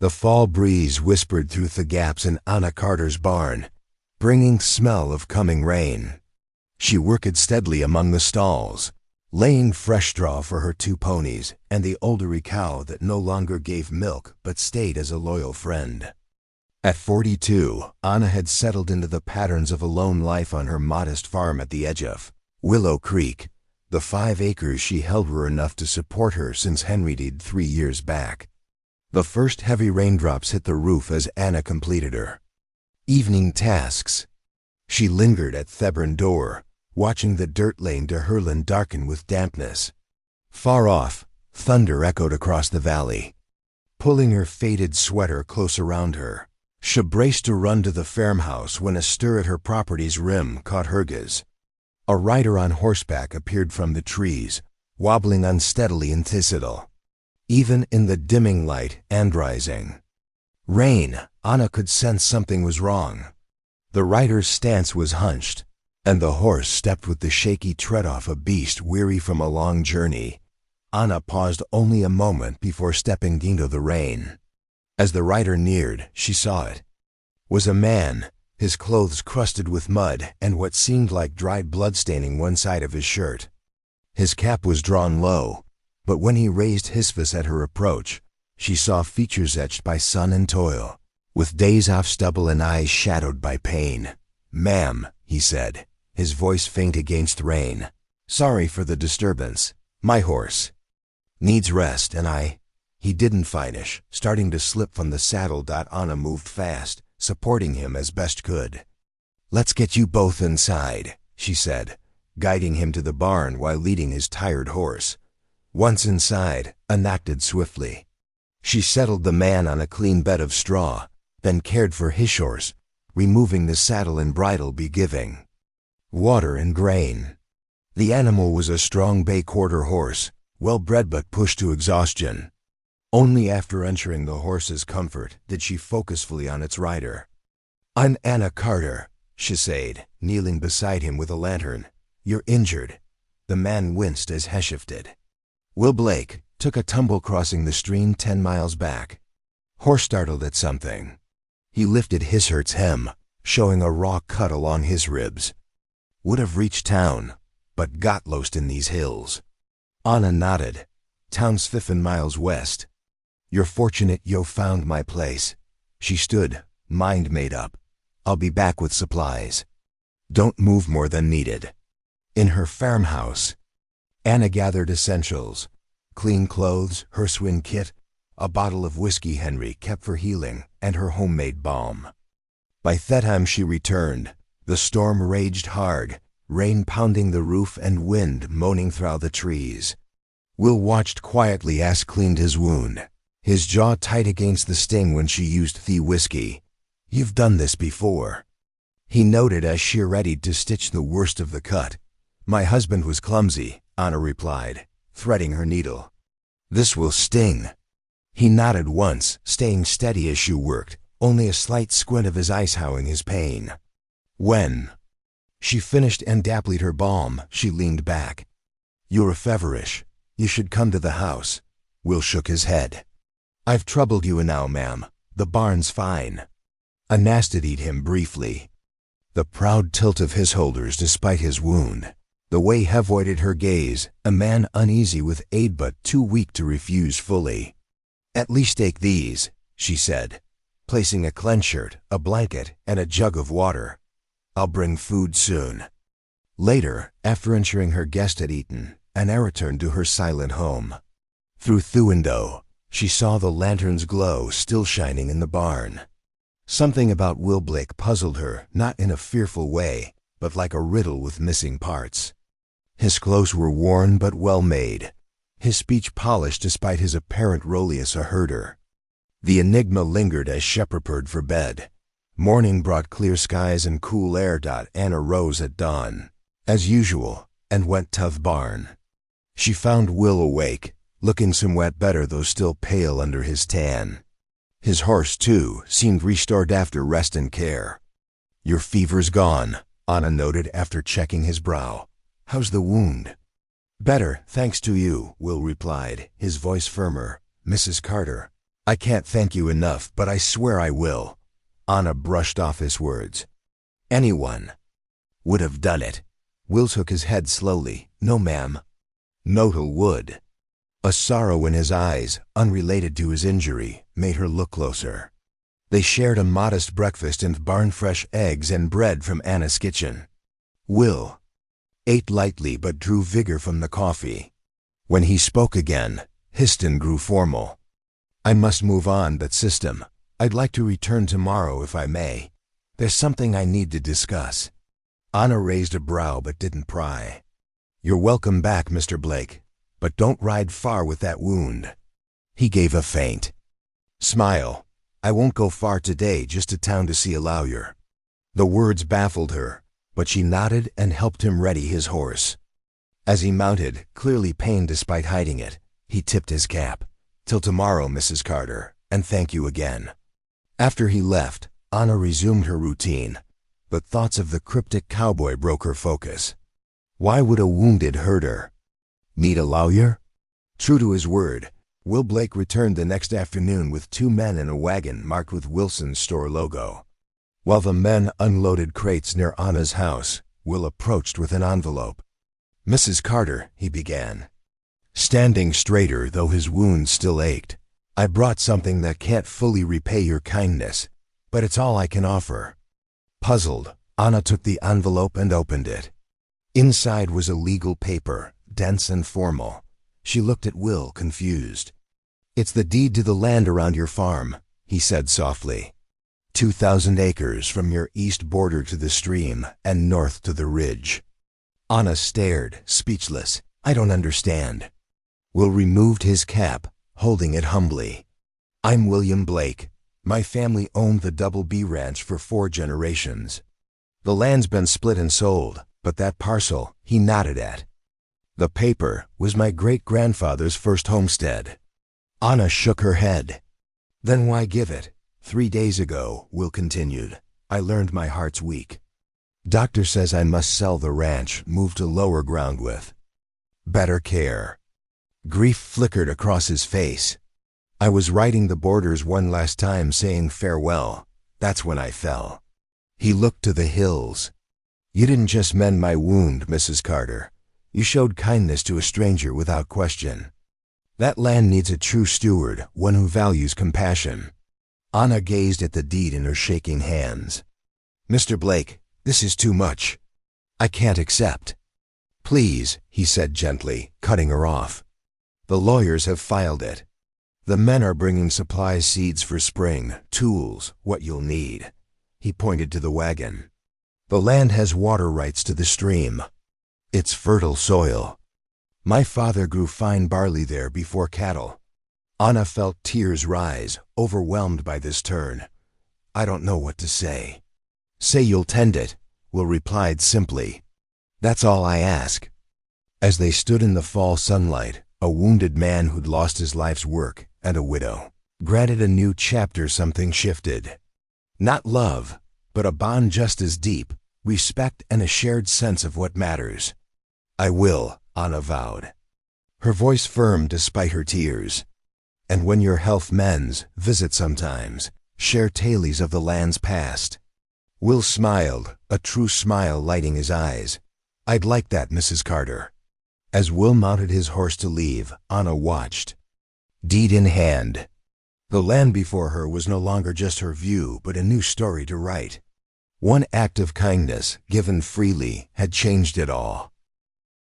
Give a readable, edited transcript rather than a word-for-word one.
The fall breeze whispered through the gaps in Anna Carter's barn, bringing smell of coming rain. She worked steadily among the stalls, laying fresh straw for her 2 ponies and the older cow that no longer gave milk but stayed as a loyal friend. At 42, Anna had settled into the patterns of a lone life on her modest farm at the edge of Willow Creek. The 5 acres she held were enough to support her since Henry died 3 years back. The first heavy raindrops hit the roof as Anna completed her evening tasks. She lingered at Thebron door, watching the dirt lane to Herland darken with dampness. Far off, thunder echoed across the valley. Pulling her faded sweater close around her, she braced to run to the farmhouse when a stir at her property's rim caught her gaze. A rider on horseback appeared from the trees, wobbling unsteadily in Thistledale. Even in the dimming light and rising rain, Anna could sense something was wrong. The rider's stance was hunched, and the horse stepped with the shaky tread of a beast weary from a long journey. Anna paused only a moment before stepping into the rain. As the rider neared, she saw it was a man, his clothes crusted with mud and what seemed like dried blood staining one side of his shirt. His cap was drawn low, but when he raised his fist at her approach, she saw features etched by sun and toil, with days off stubble and eyes shadowed by pain. "Ma'am," he said, his voice faint against rain. "Sorry for the disturbance. My horse needs rest and He didn't finish, starting to slip from the saddle. Anna moved fast, supporting him as best could. "Let's get you both inside," she said, guiding him to the barn while leading his tired horse. Once inside, Anna acted swiftly. She settled the man on a clean bed of straw, then cared for his horse, removing the saddle and bridle, giving water and grain. The animal was a strong bay quarter horse, well bred but pushed to exhaustion. Only after ensuring the horse's comfort did she focus fully on its rider. "I'm Anna Carter," she said, kneeling beside him with a lantern. "You're injured." The man winced as he shifted. Will Blake took a tumble crossing the stream 10 miles back. Horse startled at something. He lifted his hurt's hem, showing a raw cut along his ribs. Would have reached town, but got lost in these hills. Anna nodded. "Town's 15 miles west. You're fortunate you found my place." She stood, mind made up. "I'll be back with supplies. Don't move more than needed." In her farmhouse, Anna gathered essentials: clean clothes, her swim kit, a bottle of whiskey Henry kept for healing, and her homemade balm. By that time she returned. The storm raged hard, rain pounding the roof and wind moaning through the trees. Will watched quietly as cleaned his wound, his jaw tight against the sting when she used the whiskey. "You've done this before," he noted as she readied to stitch the worst of the cut. "My husband was clumsy," Anna replied, threading her needle. "This will sting." He nodded once, staying steady as she worked, only a slight squint of his eyes howling his pain. When she finished and dappled her balm, she leaned back. "You're feverish. You should come to the house." Will shook his head. "I've troubled you now, ma'am. The barn's fine." Anna studied him briefly. The proud tilt of his shoulders despite his wound, the way he avoided her gaze, a man uneasy with aid but too weak to refuse fully. "At least take these," she said, placing a clenched shirt, a blanket, and a jug of water. "I'll bring food soon." Later, after ensuring her guest had eaten, Anna returned to her silent home. Through the window, she saw the lantern's glow still shining in the barn. Something about Will Blake puzzled her, not in a fearful way, but like a riddle with missing parts. His clothes were worn but well made, his speech polished despite his apparent role as a herder. The enigma lingered as she prepared for bed. Morning brought clear skies and cool air. Anna rose at dawn, as usual, and went to the barn. She found Will awake, looking somewhat better though still pale under his tan. His horse, too, seemed restored after rest and care. "Your fever's gone," Anna noted after checking his brow. "How's the wound?" "Better, thanks to you," Will replied, his voice firmer. "Mrs. Carter." I can't thank you enough, but I swear I will. Anna brushed off his words. Anyone would have done it. Will shook his head slowly. No, ma'am. Notal would. A sorrow in his eyes, unrelated to his injury, made her look closer. They shared a modest breakfast and barn-fresh eggs and bread from Anna's kitchen. Will ate lightly but drew vigor from the coffee. When he spoke again, his tone grew formal. I must move on, that system. I'd like to return tomorrow if I may. There's something I need to discuss. Anna raised a brow but didn't pry. You're welcome back, Mr. Blake, but don't ride far with that wound. He gave a faint smile. I won't go far today, just to town to see a lawyer. The words baffled her, but she nodded and helped him ready his horse. As he mounted, clearly pained despite hiding it, he tipped his cap. Till tomorrow, Mrs. Carter, and thank you again. After he left, Anna resumed her routine, but thoughts of the cryptic cowboy broke her focus. Why would a wounded hurt her? Need a lawyer? True to his word, Will Blake returned the next afternoon with 2 men in a wagon marked with Wilson's store logo. While the men unloaded crates near Anna's house, Will approached with an envelope. Mrs. Carter, he began, standing straighter though his wound still ached. I brought something that can't fully repay your kindness, but it's all I can offer. Puzzled, Anna took the envelope and opened it. Inside was a legal paper, dense and formal. She looked at Will, confused. It's the deed to the land around your farm, he said softly. 2,000 acres from your east border to the stream and north to the ridge. Anna stared, speechless. I don't understand. Will removed his cap, holding it humbly. I'm William Blake. My family owned the Double B Ranch for 4 generations. The land's been split and sold, but that parcel, he nodded at. The paper was my great-grandfather's first homestead. Anna shook her head. Then why give it? 3 days ago, Will continued, I learned my heart's weak. Doctor says I must sell the ranch, move to lower ground with better care. Grief flickered across his face. I was riding the borders one last time saying farewell. That's when I fell. He looked to the hills. You didn't just mend my wound, Mrs. Carter. You showed kindness to a stranger without question. That land needs a true steward, one who values compassion. Anna gazed at the deed in her shaking hands. Mr. Blake, this is too much. I can't accept. Please, he said gently, cutting her off. The lawyers have filed it. The men are bringing supplies, seeds for spring, tools, what you'll need. He pointed to the wagon. The land has water rights to the stream. It's fertile soil. My father grew fine barley there before cattle. Anna felt tears rise, overwhelmed by this turn. I don't know what to say. Say you'll tend it, Will replied simply. That's all I ask. As they stood in the fall sunlight, a wounded man who'd lost his life's work and a widow, granted a new chapter, something shifted. Not love, but a bond just as deep, respect and a shared sense of what matters. I will, Anna vowed. Her voice firm despite her tears. And when your health mends, visit sometimes, share tales of the land's past. Will smiled, a true smile lighting his eyes. I'd like that, Mrs. Carter. As Will mounted his horse to leave, Anna watched. Deed in hand. The land before her was no longer just her view, but a new story to write. One act of kindness, given freely, had changed it all.